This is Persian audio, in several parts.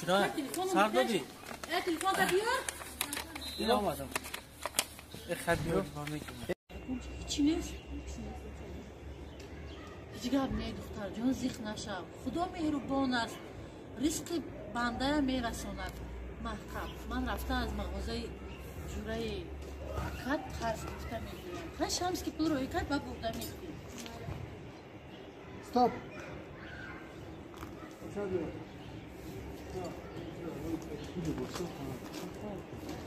شده؟ سر دادی؟ تلفن تا بیار این آمدم این خط بیار چی نیست؟ جگر می دختر جان زیخ نشو خدا مهربان است رزق بنده میرساند محکم من رفته از مغازه جوره خط قرض گرفته میگیرم هر شمس که پول روی کرد با برده میگیرم استاپ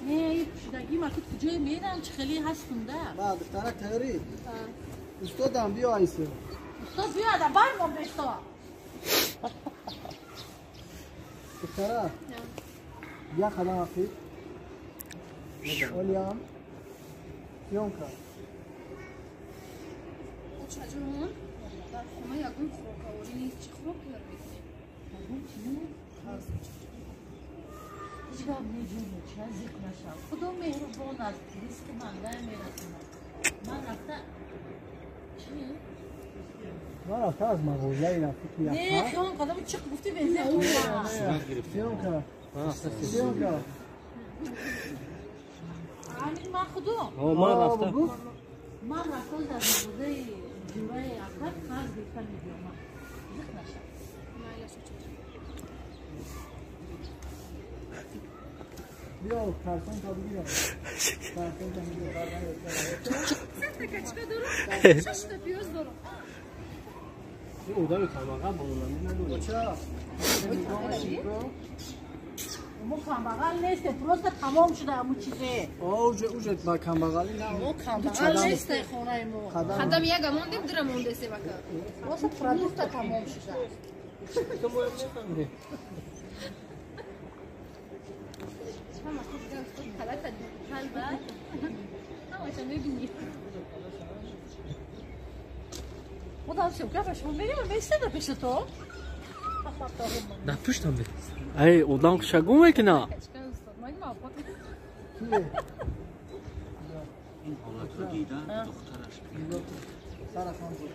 نه این پوشیدگی ما که کجای میرم چه خیلی هستم ده نه دخترک تغییری استادم بیا ایسه استاد بیاده برمون بستا دخترک بیا خدام اخیر اولیان یونکا چجون در خونه یکون خوراکاوری نیست چه خوراک میکنی؟ یکون چی؟ جواب میجونه چه زیق نشم خدا مهربان است ریسک منده میرسونه من رفته چی؟ من رفته از مغازه این رفته که نه خیام قدم چه گفتی بنزه اون یونکا یونکا همین من خدا من رفتم من رفته از مغازه جوره اخر قرض گرفته میگیرم من زیق نشم بیا کارتون تا بگیرم کارتون تا بگیرم چقدر دارم؟ 6 تا پیاز دارم این اودا میکنم آقا با اونم ندارم چرا؟ مو کم بغل نیست پروست تمام شده همون چیزه اوجت با کم بغلی نه مو کم بغل نیست خونه مو خدام یک مونده بدرم مونده سه بکر واسه پرودوکت تمام شده تو باید نفهمیده شما خود حالت قلبه نماشا میبینی خودم شوکه شما میگم میسته پیش تو نه پشتم بید ای اودام شگو میکنه این حالت رو دیدن دخترش سرخان بود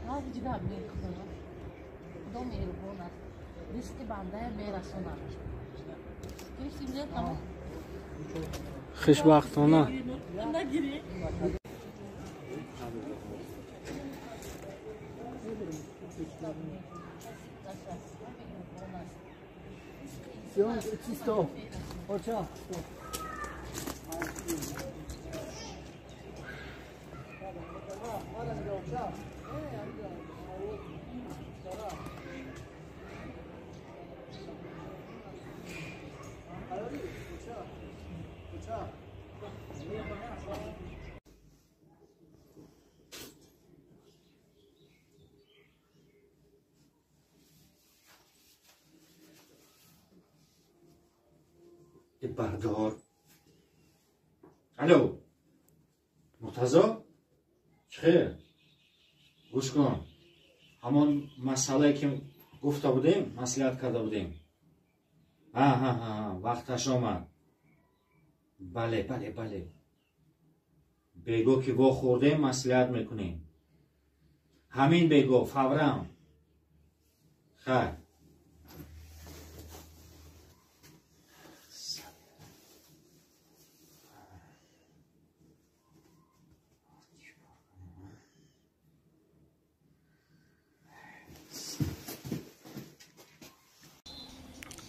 هر جگه میکنه خدا مهربان است ریسک بنده میرسونه گرفتیم اینجا تمام خوشبختانه نگیری Ci sto. Oh ciao. بردار الو مرتضی چخیر گوش کن همون مسئله که گفته بودیم مصلحت کرده بودیم وقتش آمد بله بگو که وا خوردیم مصلحت میکنیم همین بگو فورا خیر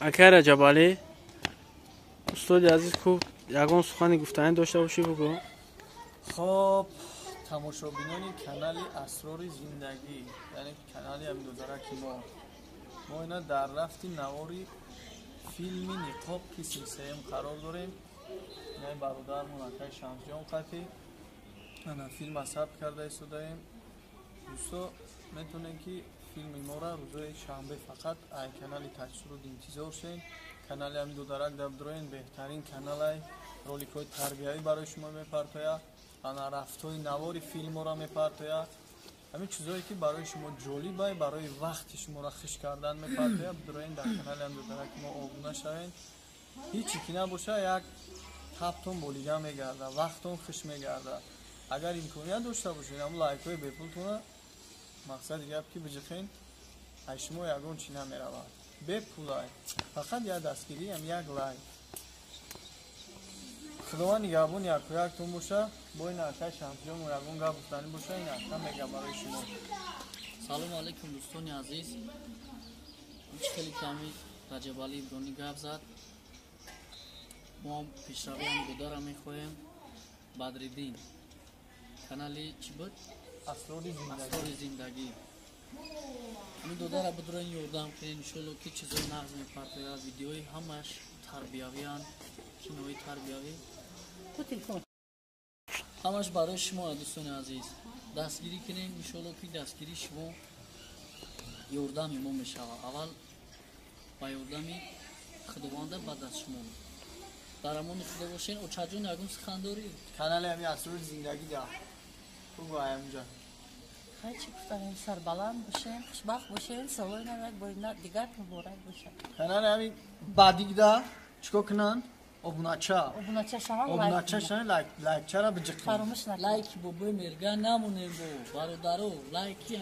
اکر جبالی استاد عزیز کو یگان سخنی گفتن داشته باشی بگو خب تماشابینان کانال اسرار زندگی یعنی کانال همین دوزاره که ما اینا در رفتی نواری فیلمی نقاب که سلسله قرار داریم یعنی برادرمون اکای شمسجان قطعی انا فیلم اصاب کرده ایستادیم دوستا میتونن که فیلم ما را روزای شنبه فقط ای کانال تجسور انتظار شین کانال همین دو درک دبدروین بهترین کانال های رولیک های تربیه‌ای برای شما میپرتاید ана рафтои навори филморо мепартояд. ҳамин чизое ки барои шумо ҷолибай, барои вақти шуморо хиш кардан мепартояд. Бидроен дар канали Амдодарак мо обуна шавен. ҳечи ки набоша, як табтон болида мегарда, вақтон хиш мегарда. агар имконият дошта бошед, ҳамун лайкҳои бепултона мақсади гап ки биҷихен, ай шумо ягон чи намеравад. Бепулай. Фақат як дастгирӣ ҳам як лайк. Худованд нигаҳбон якояктон боша. Бо ин акай Шамсиён ягон гап гуфтанӣ боша, ин ака мегам барои шумо. салому алайкум дӯстони азиз. ҳеҷ хеле ками Раҷабалӣ Ибронӣ гап зад. мо пешравиам додара мехоҳем. Бадриддин канали чӣ буд? Асрори зиндагӣ. ин додара бидроин ёрдам кунед иншоалло ки чизои нағз мепартояд. видеои ҳамаш тарбиявиан, кинои тарбиявӣ ҳамаш барои шумо дӯстони азиз. дастгирӣ кунед иншоалло ки дастгирии шумо ёрдами мо мешавад. аввал ба ёрдами худованда баъд аз шумо. дар амони худо бошед. очаҷон ягон сухан доред? Канали ҳамин Асрори зиндагӣ да. Хугу аямҷон. хай чӣ гуфтанем, сарбаланд бошем, хушбахт бошем, солои нав як бори дигар муборак бошад. Канали ҳамин бадик да. Чикор кунан? Обунача. Обуначашан лайкчара биҷиқин. фаромӯш накунед. лайки бо бӯй мерга намонем бо бародаро. лайки